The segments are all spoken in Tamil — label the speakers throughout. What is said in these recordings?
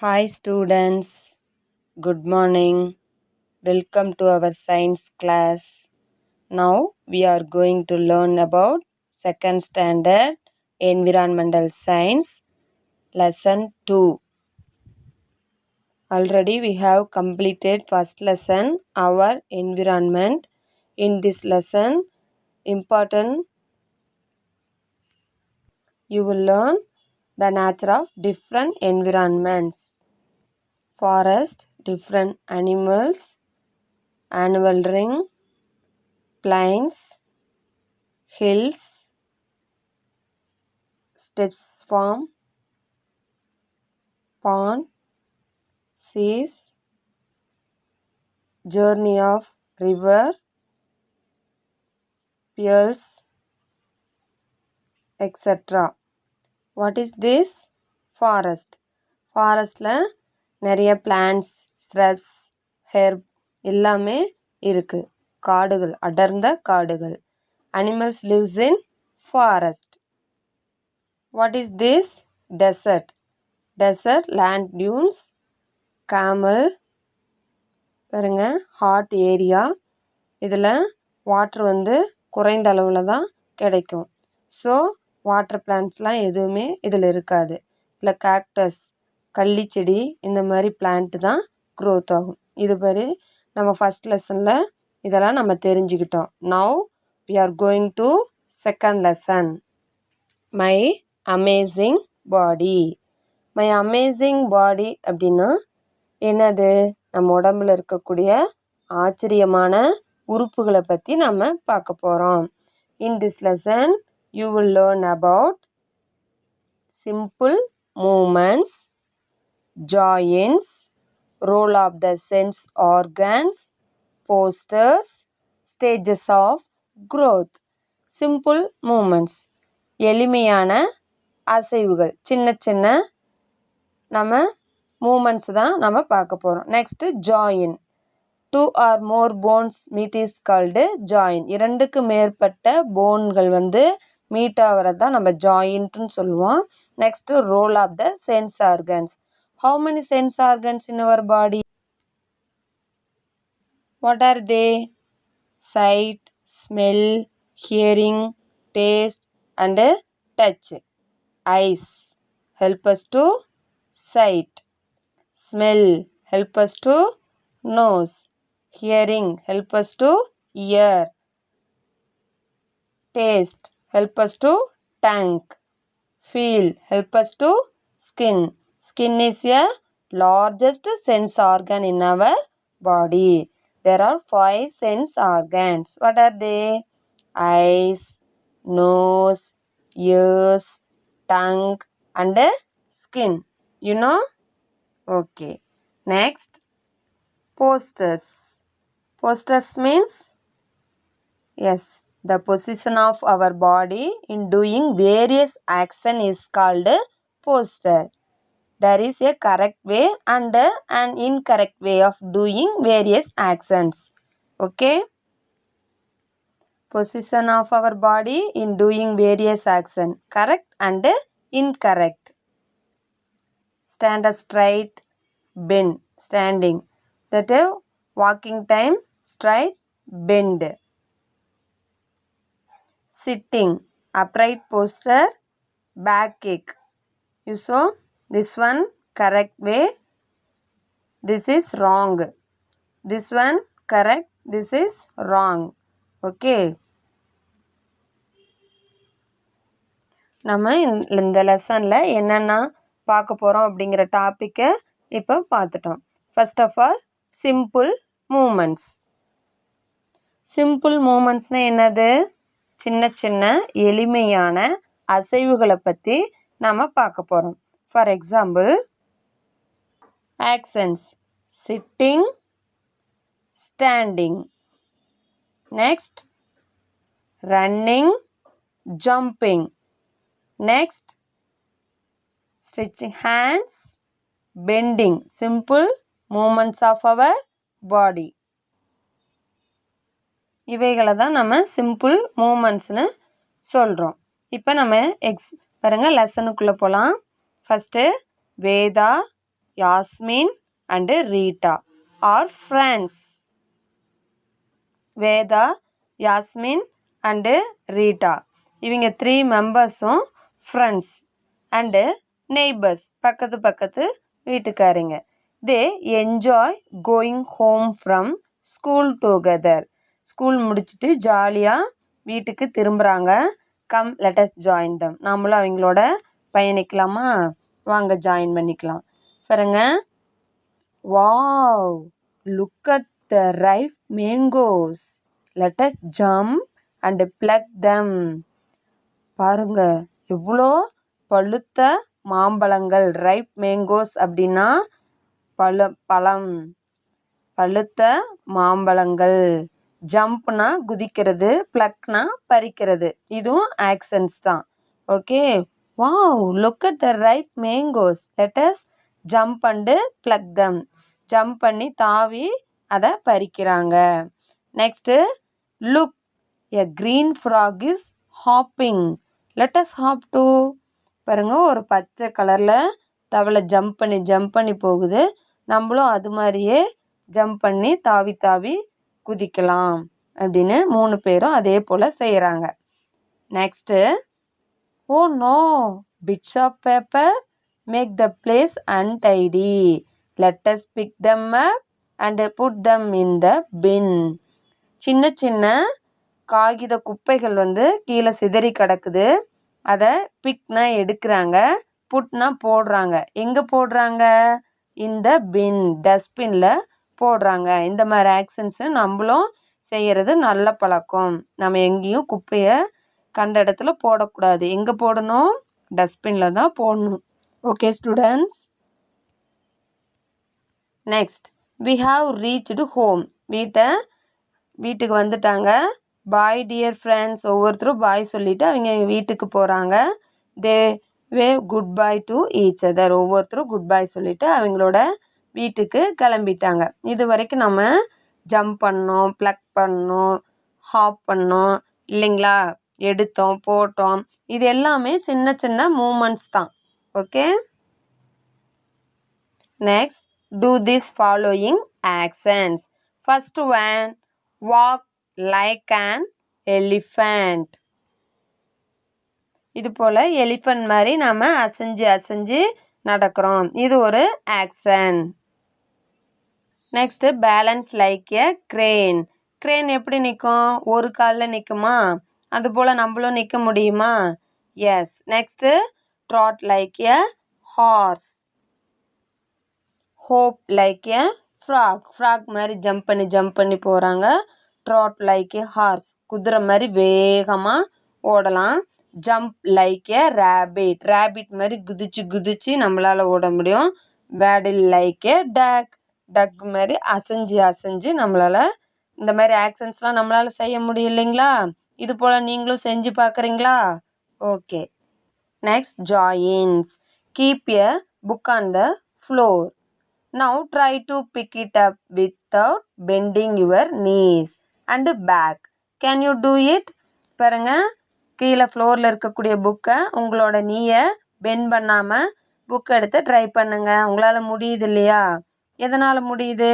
Speaker 1: Hi students, good morning. Welcome to our science class. Now we are going to learn about second standard environmental science lesson 2. Already we have completed first lesson our environment. In this lesson important you will learn the nature of different environments. Forest, different animals, annual ring, plains, hills, steppes form, pond, seas, journey of river, piers, etc. What is this? Forest. ஃபாரஸ்டில் நிறைய பிளான்ட்ஸ் ஸ்ரப்ஸ் ஹெர்ப் எல்லாமே இருக்குது. காடுகள், அடர்ந்த காடுகள். Animals lives in forest. What is this? Desert. Desert land dunes, camel பாருங்க, ஹாட் ஏரியா. இதில் வாட்ரு குறைந்த அளவில் தான் கிடைக்கும். ஸோ வாட்டர் பிளான்ட்ஸ்லாம் எதுவுமே இதில் இருக்காது. இதில் கேக்டஸ், கள்ளிச்செடி, இந்த மாதிரி பிளான்ட்டு தான் க்ரோத் ஆகும். இது மாதிரி நம்ம ஃபஸ்ட் லெசனில் இதெல்லாம் நம்ம தெரிஞ்சுக்கிட்டோம். Now we are going to second lesson. My amazing body. My amazing body அப்படின்னா என்னது? நம்ம உடம்புல இருக்கக்கூடிய ஆச்சரியமான உறுப்புகளை பற்றி நம்ம பார்க்க போகிறோம். In this lesson you will learn about simple moments, joints, role of the sense organs, posters, stages of growth. Simple movements, எளிமையான அசைவுகள், சின்ன சின்ன நம்ம மூமெண்ட்ஸ் தான் நம்ம பார்க்க போகிறோம். Next join. 2 or more bones meet is called join. 2க்கு மேற்பட்ட போன்கள் மீட் ஆகிறது தான் நம்ம ஜாயிண்ட்னு சொல்லுவோம். Next role of the sense organs. How many sense organs in our body? What are they? Sight, smell, hearing, taste and touch. Eyes help us to sight. Smell help us to nose. Hearing help us to ear. Taste help us to tongue. Feel help us to skin. Skin is a largest sense organ in our body. There are 5 sense organs. What are they? Eyes, nose, ears, tongue and skin. You know? Okay. Next, posters. Posters means, yes, the position of our body in doing various action is called posture. There is a correct way and an incorrect way of doing various actions. Okay? Position of our body in doing various action. Correct and incorrect. Stand up straight, bend, standing. That is walking time, straight, bend. Sitting, upright posture, back kick. You saw? This one correct way, this is wrong. This one correct, this is wrong. Okay. நம்ம இந்த லெசனில் என்னென்ன பார்க்க போகிறோம் அப்படிங்கிற டாப்பிக்கை இப்போ பார்த்துட்டோம். First of all simple moments. Simple மூமெண்ட்ஸ்னால் என்னது? சின்ன சின்ன எளிமையான அசைவுகளை பற்றி நாம் பார்க்க போகிறோம். For example, actions: sitting, standing. Next, running, jumping. Next, stretching hands, bending. Simple movements of our body. இவைகளை தான் நம்ம சிம்பிள் மூமெண்ட்ஸ்னு சொல்கிறோம். இப்போ நம்ம பாருங்கள் லெசனுக்குள்ளே போகலாம். First Veda Yasmin and Rita are friends. Veda, Yasmin and Rita இவங்க 3 மெம்பர்ஸும் ஃப்ரெண்ட்ஸ் அண்டு நெய்பர்ஸ் பக்கத்து வீட்டுக்காரங்க. They enjoy going home from school together. School முடிச்சுட்டு ஜாலியாக வீட்டுக்கு திரும்புகிறாங்க. Come let's join them. நாமளும் அவங்களோட பயணிக்கலாமா? வாங்க ஜாயின் பண்ணிக்கலாம். பாருங்க. Wow, look at the ripe mangoes. Let's jump and pluck them. பாருங்க, எவ்வளோ பழுத்த மாம்பழங்கள். ரைப் மேங்கோஸ் அப்படின்னா பழம், பழுத்த மாம்பழங்கள். ஜம்ப்னா குதிக்கிறது, பிளக்னா பறிக்கிறது. இதுவும் ஆக்சன்ஸ் தான். Okay. Wow, look at the ripe mangoes. Let's jump and pluck them. Jump பண்ணி தாவி அதை பறிக்கிறாங்க. Next, look, a green frog is hopping. let us hop too. பாருங்க, ஒரு பச்சை கலரில் தவளை ஜம்ப் பண்ணி போகுது. நம்மளும் அது மாதிரியே ஜம்ப் பண்ணி தாவி குதிக்கலாம் அப்படின்னு 3 பேரும் அதே போல் செய்கிறாங்க. Next, oh no, bits of paper make the place untidy. let us pick them up and put them in the bin. சின்ன சின்ன காகித குப்பைகள் கீழே சிதறி கிடக்குது. அதை பிக்னா எடுக்கிறாங்க, புட்னா போடுறாங்க. எங்கே போடுறாங்க? இந்த பின், டஸ்ட்பின்ல போடுறாங்க. இந்த மாதிரி ஆக்ஷன்ஸு நம்மளும் செய்கிறது நல்ல பழக்கம். நம்ம எங்கேயும் குப்பையை கண்ட இடத்துல போடக்கூடாது. எங்கே போடணும்? டஸ்ட்பின்ல தான் போடணும். Okay students. Next, we have reached home. வீட்டுக்கு வந்துட்டாங்க. Bye dear friends. ஒவ்வொருத்தரும் பாய் சொல்லிவிட்டு அவங்க வீட்டுக்கு போகிறாங்க. They wave goodbye to each other. ஒவ்வொருத்தரும் குட் பை சொல்லிவிட்டு அவங்களோட வீட்டுக்கு கிளம்பிட்டாங்க. இது வரைக்கும் நம்ம ஜம்ப் பண்ணோம், ப்ளக் பண்ணோம், ஹாப் பண்ணோம் இல்லைங்களா? எடுத்தோம், போட்டோம். இது எல்லாமே சின்ன சின்ன மூமெண்ட்ஸ் தான். Okay. Next, do this following actions. First one, walk like an elephant. இது போல் எலிஃபண்ட் மாதிரி நம்ம அசைஞ்சு நடக்கிறோம். இது ஒரு action. Next, balance like a crane. crane எப்படி நிற்கும்? ஒரு காலில் நிற்குமா? அதுபோல் நம்மளும் நிற்க முடியுமா? Yes. Next, trot like a horse. hope like a frog. frog மாதிரி ஜம்ப் பண்ணி போகிறாங்க. trot like a horse. குதிரை மாதிரி வேகமாக ஓடலாம். Jump like a rabbit. rabbit மாதிரி குதிச்சு நம்மளால் ஓட முடியும். waddle like a duck. duck மாதிரி அசைஞ்சு நம்மளால் இந்த மாதிரி ஆக்ஷன்ஸ்லாம் நம்மளால் செய்ய முடியும் இல்லைங்களா? இது போல் நீங்களும் செஞ்சு பார்க்குறீங்களா? Okay. Next, joins. keep a book on the floor. now try to pick it up without bending your knees and back. can you do it? பாருங்க, கீழே ஃப்ளோரில் இருக்கக்கூடிய புக்கை உங்களோட நீயை பெண்ட் பண்ணாமல் புக் எடுத்து ட்ரை பண்ணுங்க. உங்களால் முடியுது இல்லையா? எதனால் முடியுது?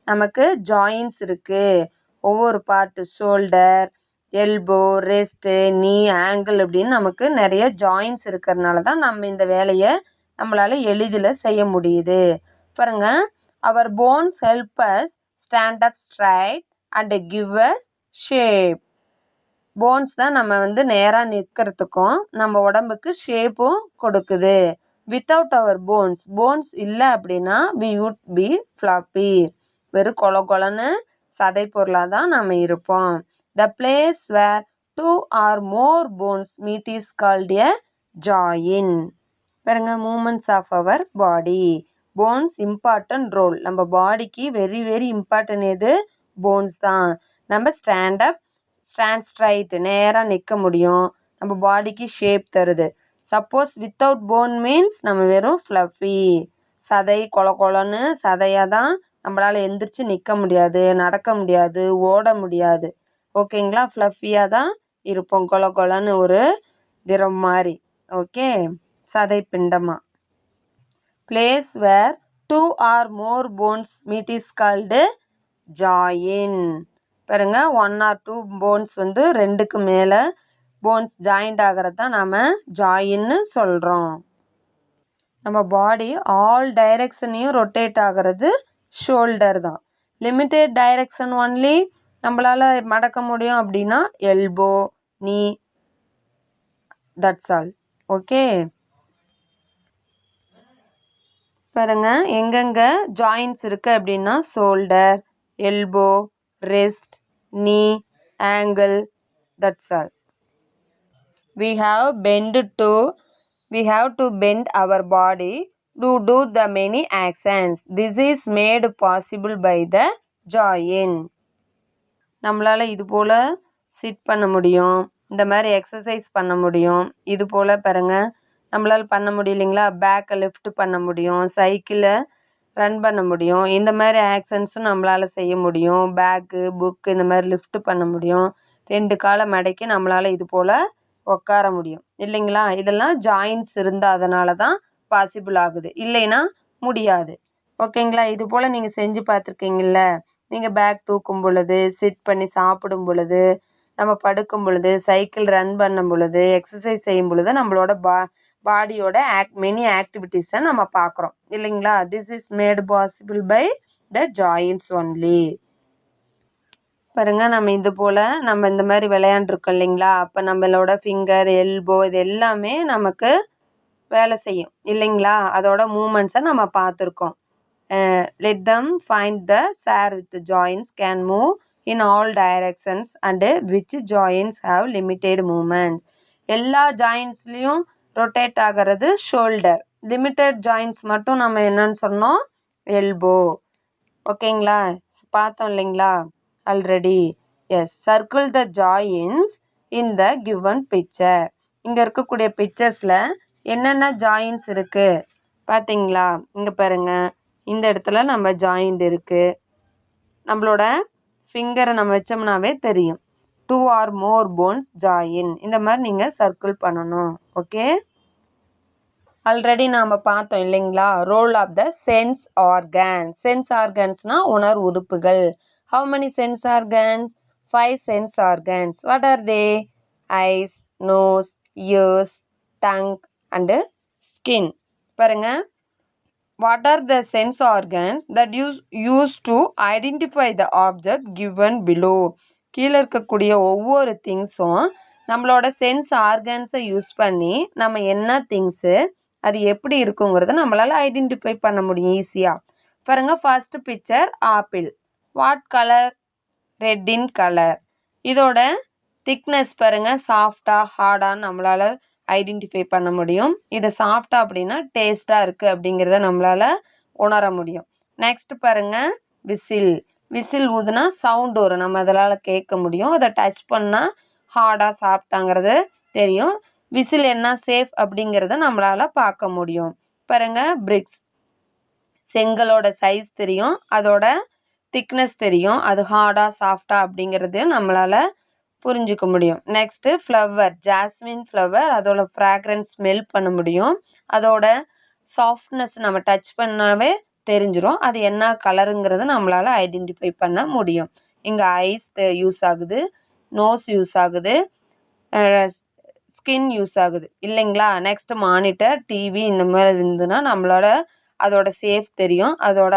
Speaker 1: நமக்கு ஜாயின்ஸ் இருக்குது. ஒவ்வொரு பார்ட்டு, ஷோல்டர், எல்போ, ரெஸ்ட்டு, நீ, ஆங்கிள் அப்படின்னு நமக்கு நிறைய ஜாயின்ஸ் இருக்கிறதுனால தான் நம்ம இந்த வேலையை நம்மளால் எளிதில் செய்ய முடியுது. பாருங்க, our bones help us stand up straight and give us shape. Bones தான் நம்ம நேராக நிற்கிறதுக்கும் நம்ம உடம்புக்கு ஷேப்பும் கொடுக்குது. வித்தவுட் அவர் போன்ஸ் இல்லை அப்படின்னா we would be floppy. வெறும் கொலன்னு சதை பொருளாக தான் நம்ம இருப்போம். the place where 2 or more bones meet is called a joint. பாருங்க, movements of our body. Bones important role. நம்ம பாடிக்கு வெரி வெரி இம்பார்ட்டன்ட் எது? போன்ஸ் தான். நம்ம ஸ்டாண்ட் ஸ்ட்ரைட், நேராக நிற்க முடியும். நம்ம பாடிக்கு ஷேப் தருது. சப்போஸ் வித்தவுட் போன் மீன்ஸ் நம்ம வெறும் ஃப்ளஃபி, சதை கொலன்னு சதையாக தான். நம்மளால் எந்திரிச்சு நிற்க முடியாது, நடக்க முடியாது, ஓட முடியாது. ஓகேங்களா? ஃப்ளஃபியாக தான் இருப்போம், கொலன்னு ஒரு திரம் மாதிரி. ஓகே, சதை பிண்டமாக. Place where 2 or more bones meet is called join. பாருங்க 1 or 2 bones வந்து ரெண்டுக்கு மேலே போன்ஸ் ஜாயிண்ட் ஆகிறது தான் நாம் ஜாயின்னு சொல்கிறோம். நம்ம பாடி ஆல் டைரெக்ஷனையும் ரொட்டேட் ஆகிறது ஷோல்டர் தான். லிமிட்டட் டைரெக்ஷன் ஒன்லி நம்மளால் மடக்க முடியும் அப்படின்னா எல்போ, நீ, தட்ஸ் ஆல். ஓகே, பாருங்க எங்கெங்கே ஜாயின்ஸ் இருக்குது அப்படின்னா shoulder, elbow, wrist, knee, ankle, that's all. We have to bend our body to do the many actions. This is made possible by the joint. நம்மளால் இது போல் சிட் பண்ண முடியும், இந்த மாதிரி எக்ஸசைஸ் பண்ண முடியும். இது போல் பாருங்க நம்மளால் பண்ண முடியலைங்களா, பேக்கை லிஃப்ட் பண்ண முடியும், சைக்கிளை ரன் பண்ண முடியும். இந்த மாதிரி ஆக்ஷன்ஸும் நம்மளால் செய்ய முடியும். பேக்கு, புக்கு இந்த மாதிரி லிஃப்ட் பண்ண முடியும். 2 காலை மடக்கி நம்மளால் இது போல் உட்கார முடியும் இல்லைங்களா. இதெல்லாம் ஜாயின்ட்ஸ் இருந்தால் அதனால தான் பாசிபிள் ஆகுது, இல்லைன்னா முடியாது. ஓகேங்களா. இது போல் நீங்கள் செஞ்சு பார்த்துருக்கீங்கள. நீங்கள் பேக் தூக்கும் பொழுது, சிட் பண்ணி சாப்பிடும் பொழுது, நம்ம படுக்கும் பொழுது, சைக்கிள் ரன் பண்ணும் பொழுது, எக்ஸசைஸ் செய்யும் பொழுது நம்மளோட பாடியோட மெனி ஆக்டிவிட்டீஸை நம்ம பார்க்குறோம் இல்லைங்களா. This is made possible by the joints only. பாருங்க நம்ம இது போல் நம்ம இந்த மாதிரி விளையாண்டுருக்கோம் இல்லைங்களா. அப்போ நம்மளோட ஃபிங்கர், எல்போ இது எல்லாமே நமக்கு வேலை செய்யும் இல்லைங்களா. அதோட மூமெண்ட்ஸை நம்ம பார்த்துருக்கோம். Let them find the chair with joints can move in all directions and which joints have limited movements. எல்லா ஜாயின்ஸ்லேயும் ரொட்டேட் ஆகிறது ஷோல்டர். லிமிட்டட் ஜாயின்ஸ் மட்டும் நம்ம என்னன்னு சொன்னோம், எல்போ. ஓகேங்களா, பார்த்தோம் இல்லைங்களா already. Yes, circle the joints in the given picture. இங்கே இருக்கக்கூடிய பிக்சர்ஸில் என்னென்ன ஜாயின்ஸ் இருக்குது பார்த்தீங்களா. இங்கே பாருங்க, இந்த இடத்துல நம்ம ஜாயிண்ட் இருக்குது. நம்மளோட ஃபிங்கரை நம்ம வச்சோம்னாவே தெரியும். 2 or more bones join. இந்த மாதிரி நீங்கள் சர்க்கிள் பண்ணணும். ஓகே, ஆல்ரெடி நாம் பார்த்தோம் இல்லைங்களா. Role of the sense organs. Sense ஆர்கன்ஸ்னால் உணர் உறுப்புகள். How many sense organs? 5 sense organs. What are they? Eyes, nose, ears, tongue and skin. பாருங்க, what are the sense organs that used to identify the object given below? கீழே இருக்கக்கூடிய ஒவ்வொரு திங்ஸும் நம்மளோட சென்ஸ் ஆர்கன்ஸை யூஸ் பண்ணி நம்ம என்ன திங்ஸு அது எப்படி இருக்குங்கிறத நம்மளால் ஐடென்டிஃபை பண்ண முடியும் ஈஸியாக. பாருங்க, first picture apple. What colour? Red in colour. இதோட திக்னஸ் பாருங்கள், சாஃப்டாக ஹார்டான்னு நம்மளால் ஐடென்டிஃபை பண்ண முடியும். இது சாஃப்டாக அப்படின்னா டேஸ்ட்டாக இருக்குது அப்படிங்கிறத நம்மளால் உணர முடியும். நெக்ஸ்ட் பாருங்கள், விசில். விசில் ஊதுனா சவுண்ட் வரும், நம்ம அதனால் கேட்க முடியும். அதை டச் பண்ணால் ஹார்டாக சாஃப்டாங்கிறது தெரியும். விசில் என்ன சேஃப் அப்படிங்கிறத நம்மளால் பார்க்க முடியும். பாருங்க, பிரிக்ஸ். செங்கலோட சைஸ் தெரியும், அதோட திக்னஸ் தெரியும், அது ஹார்டாக சாஃப்டா அப்படிங்கிறது நம்மளால் புரிஞ்சுக்க முடியும். Next flower. ஜாஸ்மின் ஃப்ளவர், அதோட ஃப்ராக்ரன்ஸ் ஸ்மெல் பண்ண முடியும். அதோட சாஃப்ட்னஸ் நம்ம டச் பண்ணாவே தெரிஞ்சிடும் அது என்ன கலருங்கிறது நம்மளால் ஐடென்டிஃபை பண்ண முடியும். இங்கே ஐஸ் யூஸ் ஆகுது, நோஸ் யூஸ் ஆகுது, ஸ்கின் யூஸ் ஆகுது இல்லைங்களா. நெக்ஸ்ட் மானிட்டர், டிவி இந்த மாதிரி இருந்ததுன்னா நம்மளோட அதோட சேஃப் தெரியும், அதோட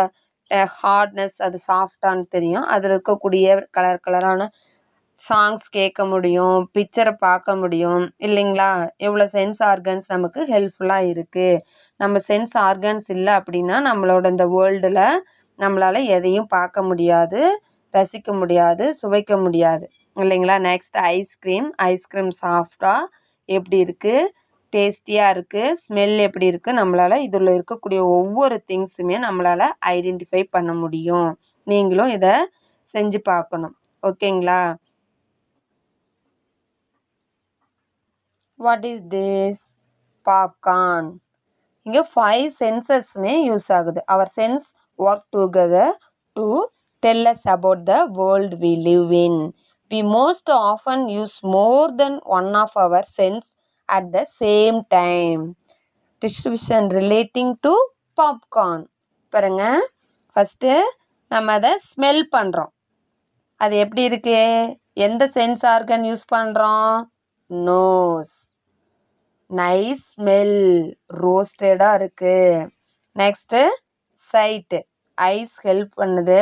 Speaker 1: ஹார்ட்னஸ் அது சாஃப்டான்னு தெரியும். அதில் இருக்கக்கூடிய கலர் கலரான சாங்ஸ் கேட்க முடியும், பிக்சரை பார்க்க முடியும் இல்லைங்களா. எவ்வளோ சென்ஸ் ஆர்கன்ஸ் நமக்கு ஹெல்ப்ஃபுல்லாக இருக்குது. நம்ம சென்ஸ் ஆர்கன்ஸ் இல்லை அப்படின்னா நம்மளோட இந்த வேர்ல்டில் நம்மளால் எதையும் பார்க்க முடியாது, ரசிக்க முடியாது, சுவைக்க முடியாது இல்லைங்களா. Next ice cream. ஐஸ்கிரீம் சாஃப்டாக எப்படி இருக்குது, டேஸ்டியாக இருக்குது, ஸ்மெல் எப்படி இருக்குது, நம்மளால் இதில் இருக்கக்கூடிய ஒவ்வொரு திங்ஸுமே நம்மளால் ஐடென்டிஃபை பண்ண முடியும். நீங்களும் இதை செஞ்சு பார்க்கணும். ஓகேங்களா. What is this? பாப்கார்ன். இங்கே 5 சென்சஸ்மே யூஸ் ஆகுது. Our sense work together to tell us about the world we live in. We most often use more than one of our sense at the same time. Distribution relating to popcorn. பாருங்க, ஃபஸ்ட்டு நம்ம அதை ஸ்மெல் பண்ணுறோம். அது எப்படி இருக்கு? எந்த சென்ஸ் ஆர்கன் யூஸ் பண்ணுறோம்? நோஸ். நைஸ் ஸ்மெல், ரோஸ்டடாக இருக்கு. நெக்ஸ்ட்டு சைட்டு, ஐஸ் ஹெல்ப் பண்ணுது.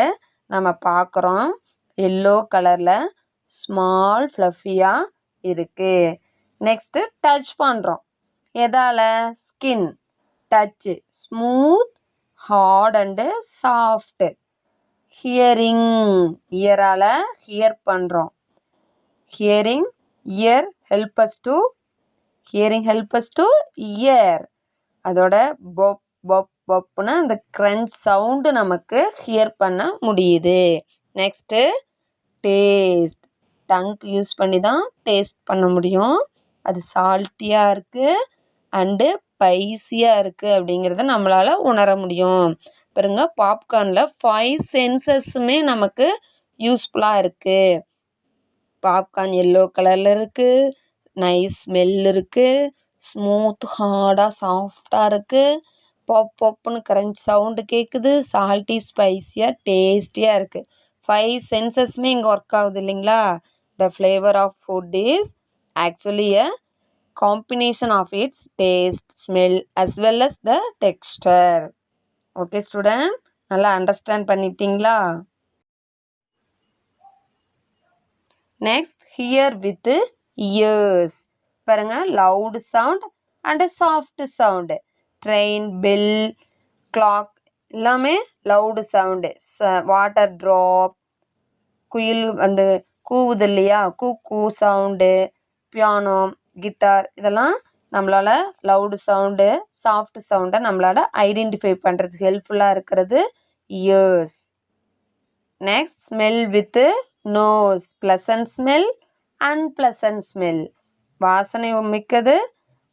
Speaker 1: நம்ம பார்க்குறோம், எல்லோ கலரில் ஸ்மால் ஃப்ளஃபியாக இருக்கு. நெக்ஸ்ட்டு டச் பண்ணுறோம். எதால்? Skin. Touch, smooth, hard and soft. Hearing, இயரால் ஹியர் பண்ணுறோம். Hearing, ear help us to hear. அதோட பொப் பொப் பொப்னு அந்த க்ரன்ச் சவுண்டு நமக்கு ஹியர் பண்ண முடியுது. Next taste. டங்க் யூஸ் பண்ணி தான் டேஸ்ட் பண்ண முடியும். அது சால்ட்டியாக இருக்குது அண்டு ஸ்பைசியாக இருக்குது அப்படிங்கிறத நம்மளால் உணர முடியும். பாருங்க, பாப்கார்னில் 5 சென்சஸுமே நமக்கு யூஸ்ஃபுல்லாக இருக்குது. பாப்கார்ன் எல்லோ கலரில் இருக்குது, நைஸ் ஸ்மெல் இருக்குது, ஸ்மூத் ஹார்டாக சாஃப்டாக இருக்குது, பாப் பாப்னு கரஞ்ச் சவுண்டு கேட்குது, சால்ட்டி ஸ்பைஸியாக டேஸ்டியாக இருக்குது. 5 சென்சஸுமே இங்கே ஒர்க் ஆகுது இல்லைங்களா? The flavour of food is actually a combination of its taste, smell as well as the texture. Okay student, நல்லா அண்டர்ஸ்டாண்ட் பண்ணிட்டீங்களா? Next hear with ears. பாருங்க, loud sound and soft sound. Train, bell, clock எல்லாமே லவுடு சவுண்டு. வாட்டர் ட்ராப், குயில் வந்து கூவுது இல்லையா, கூ சவுண்டு, பியானோ, கிட்டார், இதெல்லாம் நம்மளால் லவுடு சவுண்டு, சாஃப்ட் சவுண்டை நம்மளால் ஐடென்டிஃபை பண்ணுறதுக்கு ஹெல்ப்ஃபுல்லாக இருக்கிறது ears. Next smell with nose. Pleasant smell, unpleasant smell. வாசனை மிக்கது,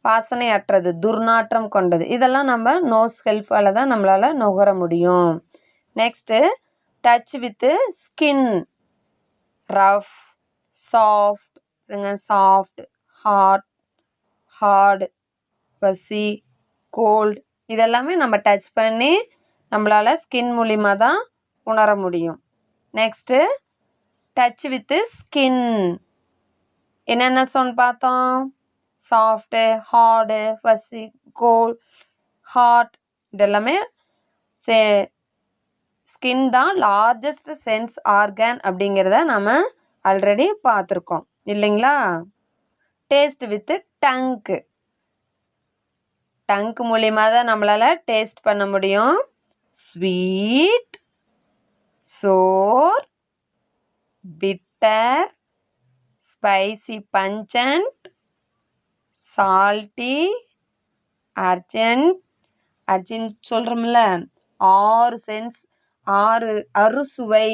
Speaker 1: வாசனை அற்றது, துர்நாற்றம் கொண்டது. இதெல்லாம் நம்ம நோஸ் ஹெல்ப்பால் தான் நம்மளால் நுகர முடியும். Next touch with skin. Rough, soft, soft, hard, பசி, கோல்டு, இதெல்லாமே நம்ம டச் பண்ணி நம்மளால் ஸ்கின் மூலிமா தான் உணர முடியும். Next touch with skin. என்னென்ன சொன்ன பார்த்தோம்? சாஃப்ட்டு, ஹார்டு, பசி, கோல்ட், ஹாட், இதெல்லாமே ஸ்கின் தான் லார்ஜஸ்ட் சென்ஸ் ஆர்கன் அப்படிங்கிறத நம்ம ஆல்ரெடி பார்த்துருக்கோம் இல்லைங்களா? Taste with டங்க்கு. டங்க் மூலியமாக தான் நம்மளால் டேஸ்ட் பண்ண முடியும். ஸ்வீட், சோர், பிட்டர், ஸ்பைசி பஞ்சன்ட், சால்ட்டி, அர்ஜென்ட் சொல்கிறோம்ல, 6 சென்ஸ், 6 அறுசுவை.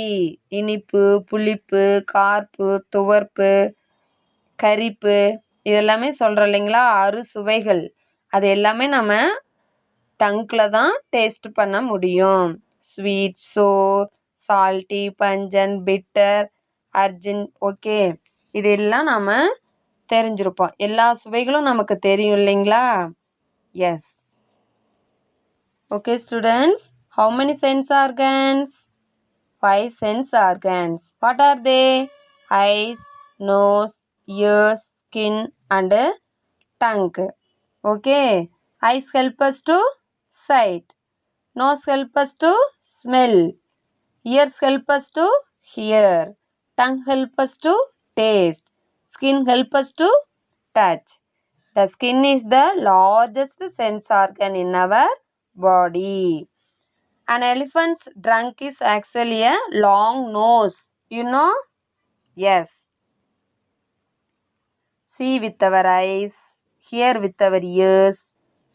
Speaker 1: இனிப்பு, புளிப்பு, கார்ப்பு, துவர்ப்பு, கரிப்பு, இதெல்லாமே சொல்கிறோம் இல்லைங்களா? 6 சுவைகள். அது எல்லாமே நம்ம டங்கில் தான் டேஸ்ட் பண்ண முடியும். Sweet, sour, salty, pungent, bitter, urgent. Okay, இதெல்லாம் நம்ம தெரிஞ்சிருப்போம். எல்லா சுவைகளும் நமக்கு தெரியும் இல்லைங்களா? Yes. Okay students, how many sense organs? 5 sense organs. What are they? Eyes, nose, ears, skin and tongue. Okay, eyes help us to sight, nose help us to smell, ears help us to hear, tongue help us to taste, skin help us to touch. The skin is the largest sense organ in our body. An elephant's trunk is actually a long nose. You know? Yes. See with our eyes, hear with our ears,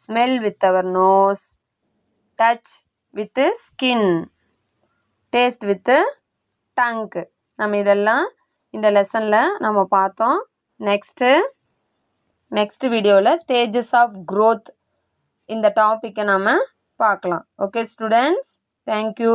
Speaker 1: smell with our nose, touch with the skin, taste with the tongue. நம்ம இதெல்லாம் இந்த லெசனில் நம்ம பார்த்தோம். நெக்ஸ்ட் வீடியோவில் ஸ்டேஜஸ் ஆஃப் growth இந்த டாப்பிக்கை நம்ம பார்க்கலாம். Okay students, thank you.